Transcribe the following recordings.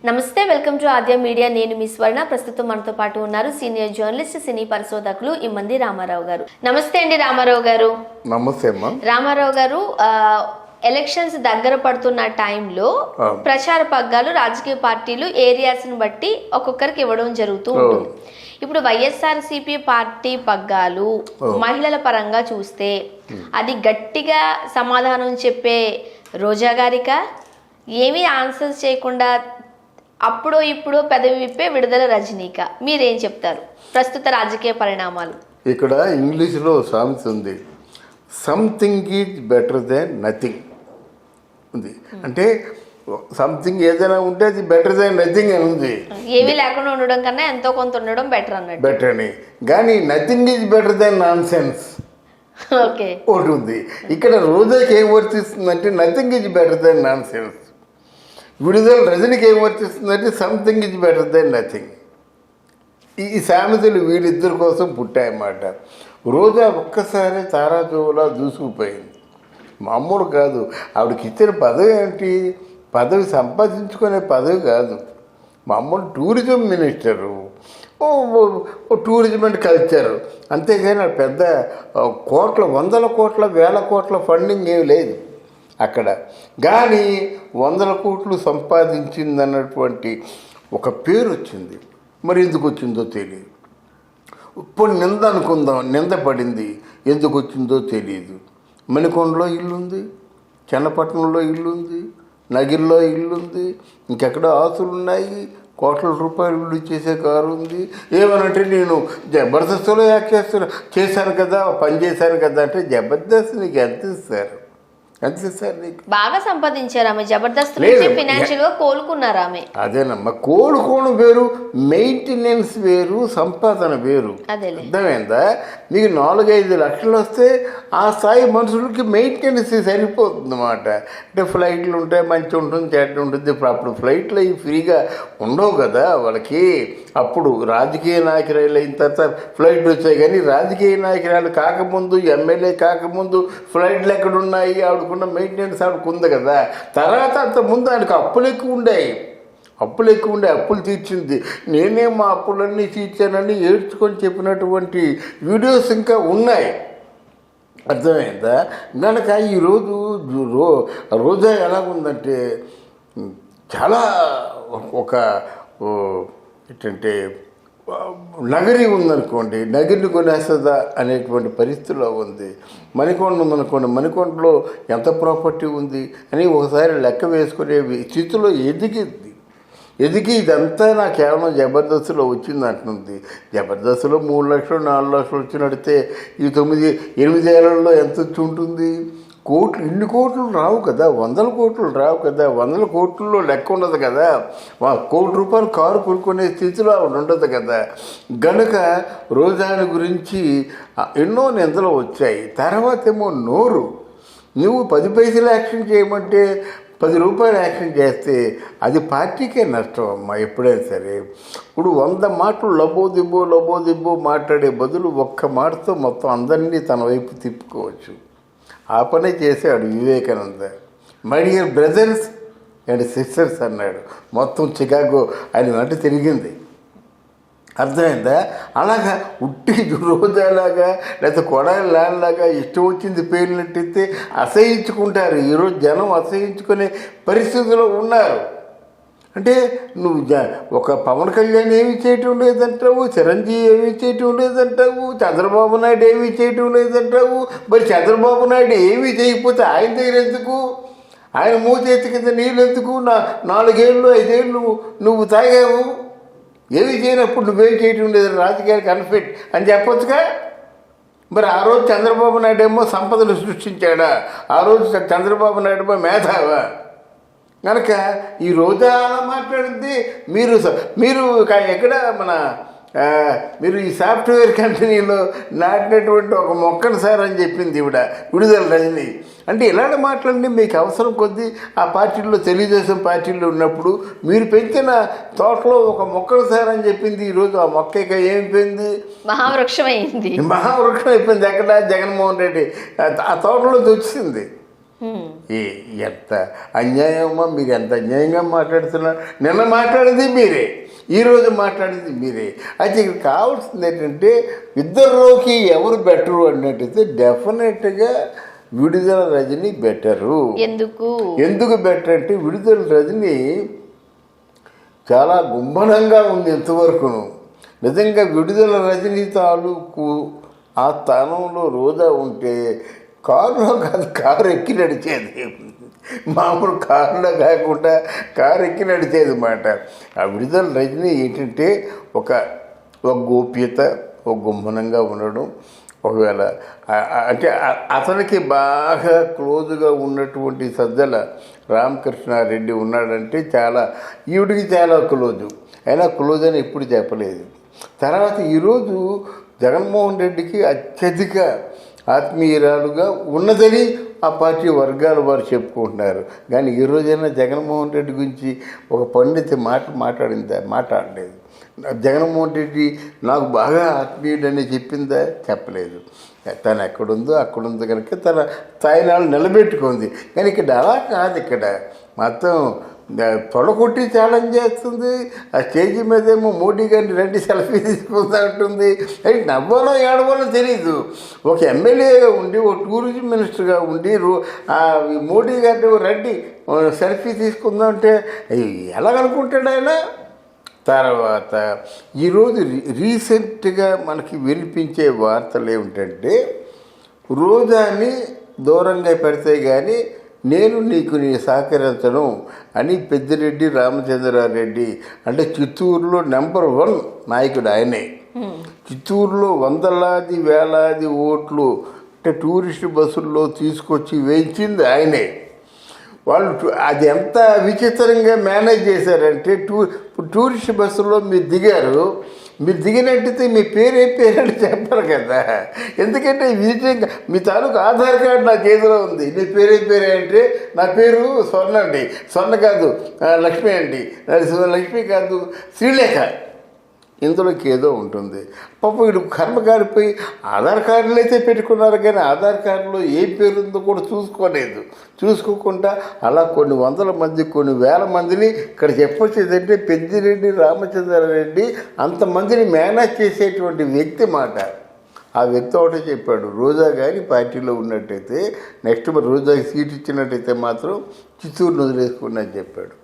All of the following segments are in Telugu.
నమస్తే, వెల్కమ్ టు ఆద్య మీడియా. నేను మీ స్వర్ణ. ప్రస్తుతం మనతో పాటు ఉన్నారు సీనియర్ జర్నలిస్ట్, సినీ పరిశోధకులు ఇమ్మంది రామారావు గారు. నమస్తే అండి రామారావు గారు. నమస్తే అమ్మా. రామారావు గారు, ఎలక్షన్స్ దగ్గర పడుతున్న టైంలో ప్రచార పగ్గాలు రాజకీయ పార్టీలు ఏరియాస్ ని బట్టి ఒక్కొక్కరికి ఇవ్వడం జరుగుతూ ఉంటుంది. ఇప్పుడు వైఎస్ఆర్సీపీ పార్టీ పగ్గాలు మహిళల పరంగా చూస్తే అది గట్టిగా సమాధానం చెప్పే రోజా గారిక, ఏమీ ఆన్సర్స్ చేయకుండా అప్పుడో ఇప్పుడో పెదవి విప్పే విడుదల రజనీక, మీరేం చెప్తారు ప్రస్తుత రాజకీయ పరిణామాలు? ఇక్కడ ఇంగ్లీష్లో సామెత ఉంది, something is better than nothing ఉంది. అంటే సంథింగ్ ఏదైనా ఉంటే అది బెటర్ దెన్ నథింగ్ అని ఉంది. ఏమీ లేకుండా ఉండడం కన్నా ఎంతో కొంత ఉండడం బెటర్ అన్నట్టు. బెటర్ అని. కానీ nothing is better than nonsense okay ఒకటి ఉంది. ఇక్కడ రోజాకి ఏం వర్తిస్తుందంటే nothing is better than nonsense. విడుదల రజనికి ఏం వర్తిస్తుందంటే something is better than nothing. ఈ సామెతలు వీళ్ళిద్దరి కోసం పుట్టాయన్నమాట. రోజా ఒక్కసారి తారాజువలా దూసుకుపోయింది. మామూలు కాదు. ఆవిడకి ఇచ్చిన పదవి ఏంటి? పదవి సంపాదించుకునే పదవి కాదు. మామూలు tourism minister, tourism and culture, అంతేగాని పెద్ద కోట్ల, వందల కోట్ల, వేల కోట్ల ఫండింగ్ ఏమి లేదు అక్కడ. కానీ 100 కోట్లు సంపాదించిందన్నటువంటి ఒక పేరు వచ్చింది. మరి ఎందుకు వచ్చిందో తెలియదు. ఇప్పుడు నింద అనుకుందాం, నింద పడింది, ఎందుకు వచ్చిందో తెలియదు. మణికొండలో ఇల్లుంది, చెన్నపట్నంలో ఇల్లుంది, నగిరిలో ఇల్లుంది, ఇంకెక్కడో ఆస్తులు ఉన్నాయి, కోట్ల రూపాయలు ఇల్లు చేసే కారు ఉంది. ఏమనంటే నేను జబర్దస్త్లో చేశాను కదా, పని చేశాను కదా అంటే, జబర్దస్త్ నీకు ఎంత ఇస్తారు? ఎంత ఇస్తారు నీకు? బాగా సంపాదించారు ఆమె. జబర్దస్త్ నుంచి ఫైనాన్షియల్ గా కోలుకున్నారు ఆమె. అదేనమ్మా, కోలుకోవడం వేరు, మెయింటెనెన్స్ వేరు, సంపాదన వేరు. అర్థమైందా? మీకు 4-5 లక్షలు వస్తే ఆ స్థాయి మనుషులకి మెయింటెనెన్స్ సరిపోతుంది అన్నమాట. అంటే ఫ్లైట్లు ఉంటాయి, మంచి ఉంటుంది, చెడ్డ ఉంటుంది. ఇప్పుడు అప్పుడు ఫ్లైట్లు అవి ఫ్రీగా ఉండవు కదా వాళ్ళకి. అప్పుడు రాజకీయ నాయకురాలు అయిన తర్వాత ఫ్లైట్లు వచ్చాయి. కానీ రాజకీయ నాయకురాలు కాకముందు, ఎమ్మెల్యే కాకముందు ఫ్లైట్లు ఎక్కడున్నాయి? ఆవిడకున్న మెయింటెనెన్స్ ఆవిడకు ఉంది కదా. తర్వాత అంతకుముందు ఆవిడకి అప్పులు ఎక్కువ ఉండాయి. అప్పులు తీర్చింది. నేనే మా అప్పులన్నీ తీర్చానని ఏడ్చుకొని చెప్పినటువంటి వీడియోస్ ఇంకా ఉన్నాయి. అర్థమైందా? కనుక ఈరోజు రోజా ఎలాగుందంటే చాలా ఒక ఏంటంటే నగరి ఉందనుకోండి, నగరిని కొనేస్తుందా అనేటువంటి పరిస్థితిలో ఉంది. మణికొండ ఉందనుకోండి, మణికొండలో ఎంత ప్రాపర్టీ ఉంది అని ఒకసారి లెక్క వేసుకునే స్థితిలో ఎదిగి ఇదంతా నా కేవలం జబర్దస్త్లో వచ్చింది అంటుంది. జబర్దస్త్లో 3 లక్షలు 4 లక్షలు వచ్చినడితే ఈ 9-8 ఏళ్లలో ఎంత వచ్చి ఉంటుంది? కోట్లు, ఇన్ని కోట్లు రావు కదా, 100 కోట్లు రావు కదా. 100 కోట్లలో లెక్క ఉండదు కదా. ₹1,00,00,000 కారు కొనుక్కునే స్థితిలో ఆవిడ ఉండదు కదా. గనుక రోజాని గురించి ఎన్నో నిందలు వచ్చాయి. తర్వాత ఏమో నోరు, నువ్వు 10 పైసలు యాక్షన్ చేయమంటే ₹10 యాక్షన్ చేస్తే అది పార్టీకే నష్టం అమ్మా. ఎప్పుడైనా సరే ఇప్పుడు 100 మాటలు లబోదిబ్బో మాట్లాడే బదులు ఒక్క మాటతో మొత్తం అందరినీ తన వైపు తిప్పుకోవచ్చు. ఆ పనే చేశాడు Vivekananda. My dear brothers and sisters అన్నాడు. మొత్తం చికాగో ఆయన వెంట తిరిగింది. అర్థమైందా? అలాగా ఉట్టి రోజాలాగా లేకపోతే కొడాలి లాగా ఇష్టం వచ్చింది పేర్లెట్టితే అసహించుకుంటారు. ఈరోజు జనం అసహించుకునే పరిస్థితిలో ఉన్నారు. అంటే నువ్వు ఒక పవన్ కళ్యాణ్ ఏమి చేయటం లేదంటావు, చిరంజీవి ఏమి చేయటం లేదంటావు, చంద్రబాబు నాయుడు ఏమి చేయటం లేదంటావు. మరి చంద్రబాబు నాయుడు ఏమీ చేయకపోతే ఆయన దగ్గర ఎందుకు? ఆయన మూచేతి కింద నీళ్ళు ఎందుకు? 4 ఏళ్ళు 5 ఏళ్ళు నువ్వు తాగావు, ఏమి చేయనప్పుడు నువ్వేం చేయటం లేదు, రాజకీయానికి అన్ఫిట్ అని చెప్పొచ్చుగా. మరి ఆ రోజు చంద్రబాబు నాయుడు ఏమో సంపదలు సృష్టించాడా? ఆ రోజు చంద్రబాబు నాయుడు ఏమో మేధావా? కనుక ఈ రోజా అలా మాట్లాడింది. మీరు ఎక్కడ మీరు ఈ సాఫ్ట్వేర్ కంపెనీలో నాటినటువంటి ఒక మొక్కను సార్ అని చెప్పింది ఈవిడ, విడుదల రజని. అంటే ఇలాంటి మాటలన్నీ మీకు అవసరం కొద్దీ ఆ పార్టీల్లో, తెలుగుదేశం పార్టీలో ఉన్నప్పుడు మీరు పెంచిన తోటలో ఒక మొక్కను సార్ అని చెప్పింది. ఈరోజు ఆ మొక్క ఇక ఏమైపోయింది? మహావృక్షం అయిపోయింది. ఎక్కడ? జగన్మోహన్ రెడ్డి ఆ తోటలో వచ్చింది. ఎంత అన్యాయమో, మీరు ఎంత అన్యాయంగా మాట్లాడుతున్నారు. నిన్న మాట్లాడేది మీరే, ఈరోజు మాట్లాడేది మీరే. అయితే ఇక్కడ కావాల్సింది ఏంటంటే ఇద్దరిలోకి ఎవరు బెటరు అన్నట్టయితే డెఫినెట్గా విడుదల రజని బెటరు. ఎందుకు బెటర్ అంటే విడుదల రజని చాలా గుంభనంగా ఉంది ఇంతవరకును. నిజంగా విడుదల రజని తాలూకు ఆ స్థానంలో రోజా ఉంటే కారులో కాదు, కారు ఎక్కి నడిచేది. మామూలు కారులో కాకుండా కారు ఎక్కి నడిచేది అన్నమాట. ఆ విడుదల రజని ఏంటంటే ఒక గోప్యత, ఒక గుంభనంగా ఉండడం. ఒకవేళ అంటే అతనికి బాగా క్లోజ్గా ఉన్నటువంటి సజ్జల రామకృష్ణారెడ్డి ఉన్నాడంటే చాలా ఈవిడికి చాలా క్లోజు. అయినా క్లోజ్ అని ఎప్పుడు చెప్పలేదు. తర్వాత ఈరోజు జగన్మోహన్ రెడ్డికి అత్యధిక ఆత్మీయురాలుగా ఉన్నదని ఆ పార్టీ వర్గాల వారు చెప్పుకుంటున్నారు. కానీ ఈ రోజైనా జగన్మోహన్ రెడ్డి గురించి ఒక పండిత మాట్లాడలేదు. జగన్మోహన్ రెడ్డి నాకు బాగా ఆత్మీయుడని చెప్పిందా? చెప్పలేదు. తను ఎక్కడుందో అక్కడుందో కనుక తన స్థాయినాలు నిలబెట్టుకుంది. కానీ ఇక్కడ అలా కాదు. ఇక్కడ మొత్తం తొడగొట్టి ఛాలెంజ్ చేస్తుంది. ఆ స్టేజీ మీదేమో మోడీ గారిని రండి సెల్ఫీ తీసుకుంటా ఉంటుంది. అది నవ్వాలో ఏడవాలో తెలీదు. ఒక ఎమ్మెల్యేగా ఉండి, ఒక టూరిజం మినిస్టర్గా ఉండి మోడీ గారిని రండి సెల్ఫీ తీసుకుందాం అంటే ఎలాగనుకుంటాడు ఆయన? తర్వాత ఈరోజు రీసెంట్గా మనకి వినిపించే వార్తలు ఏమిటంటే రోజాని దూరంగా పెడితే కానీ నేను నీకు సహకరించను అని పెద్దిరెడ్డి రామచంద్రారెడ్డి, అంటే చిత్తూరులో నెంబర్ 1 నాయకుడు ఆయనే. చిత్తూరులో వందలాది వేలాది ఓట్లు అంటే టూరిస్ట్ బస్సుల్లో తీసుకొచ్చి వేయించింది ఆయనే. వాళ్ళు అది ఎంత విచిత్రంగా మేనేజ్ చేశారంటే టూరిస్ట్ బస్సులో మీరు దిగారు, మీరు దిగినట్టయితే మీ పేరు ఏం పేరు అంటే చెప్పరు కదా. ఎందుకంటే విచిత్రంగా మీ తాలూకు ఆధార్ కార్డు నా చేతిలో ఉంది, నీ పేరు అంటే నా పేరు స్వర్ణ అండి, స్వర్ణ కాదు లక్ష్మి అండి, లక్ష్మి కాదు శ్రీలేఖ, ఇందులోకి ఏదో ఉంటుంది. పాపం వీడు కర్మకారిపోయి ఆధార్ కార్డులు అయితే పెట్టుకున్నారు కానీ ఆధార్ కార్డులో ఏ పేరు ఉందో కూడా చూసుకోకుండా అలా కొన్ని వందల మంది, కొన్ని వేల మందిని ఇక్కడ చెప్పొచ్చేదంటే పెద్దిరెడ్డి రామచంద్రారెడ్డి అంతమందిని మేనేజ్ చేసేటువంటి వ్యక్తి మాట. ఆ వ్యక్తి ఒకటే చెప్పాడు, రోజా కానీ పార్టీలో ఉన్నట్టయితే నెక్స్ట్ రోజాకి సీట్ ఇచ్చినట్టయితే మాత్రం చిత్తూరును వదిలేసుకుని అని చెప్పాడు.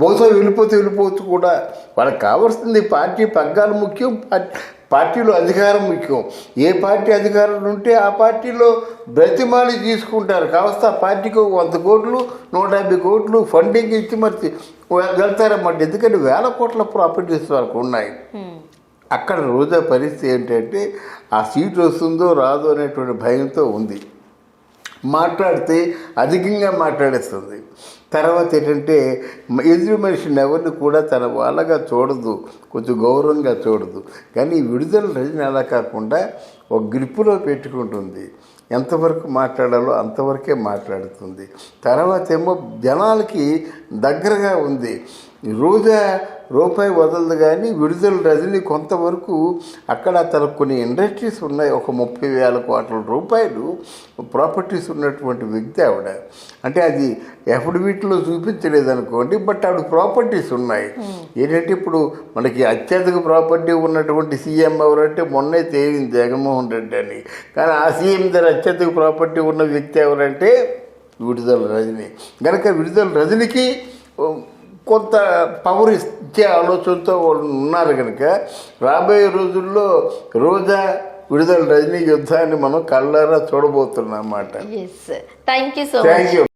బహుశా వెళ్ళిపోవచ్చు కూడా. వాళ్ళకి కావాల్సింది పార్టీ పగ్గాలు ముఖ్యం, పార్టీలో అధికారం ముఖ్యం. ఏ పార్టీ అధికారంలో ఉంటే ఆ పార్టీలో బ్రతిమాలి తీసుకుంటారు. కావస్తే ఆ పార్టీకి 100 కోట్లు 150 కోట్లు ఫండింగ్ ఇచ్చి మరి వెళ్తారన్నమాట. ఎందుకంటే 1000 కోట్ల ప్రాపర్టీస్ వాళ్ళకు ఉన్నాయి. అక్కడ రోజా పరిస్థితి ఏంటంటే ఆ సీటు వస్తుందో రాదో అనేటువంటి భయంతో ఉంది. మాట్లాడితే అధికంగా మాట్లాడేస్తుంది. తర్వాత ఏంటంటే ఎదురు మనిషిని ఎవరిని కూడా తన వాళ్ళగా చూడదు, కొంచెం గౌరవంగా చూడదు. కానీ విడుదల రజని అలా కాకుండా ఒక గ్రిప్పులో పెట్టుకుంటుంది. ఎంతవరకు మాట్లాడాలో అంతవరకే మాట్లాడుతుంది. తర్వాత ఏమో జనాలకి దగ్గరగా ఉంది. రోజా రూపాయి వదలదు కానీ విడుదల రజని కొంతవరకు అక్కడ తనకు కొన్ని ఇండస్ట్రీస్ ఉన్నాయి. ఒక 30,000 కోట్ల రూపాయలు ప్రాపర్టీస్ ఉన్నటువంటి వ్యక్తి ఆవిడ. అంటే అది ఎఫిడవిట్లో చూపించలేదు అనుకోండి, బట్ ఆవిడ ప్రాపర్టీస్ ఉన్నాయి. ఏంటంటే ఇప్పుడు మనకి అత్యధిక ప్రాపర్టీ ఉన్నటువంటి సీఎం ఎవరంటే మొన్నే తేలింది జగన్మోహన్ రెడ్డి అని. కానీ ఆ సీఎం దగ్గర అత్యధిక ప్రాపర్టీ ఉన్న వ్యక్తి ఎవరంటే విడుదల రజని. కనుక విడుదల రజనికి కొంత పవర్ ఇచ్చే ఆలోచనతో వాళ్ళు ఉన్నారు. కనుక రాబోయే రోజుల్లో రోజా విడుదల రజని యుద్ధాన్ని మనం కళ్ళారా చూడబోతున్నాం అన్నమాట. Thank you.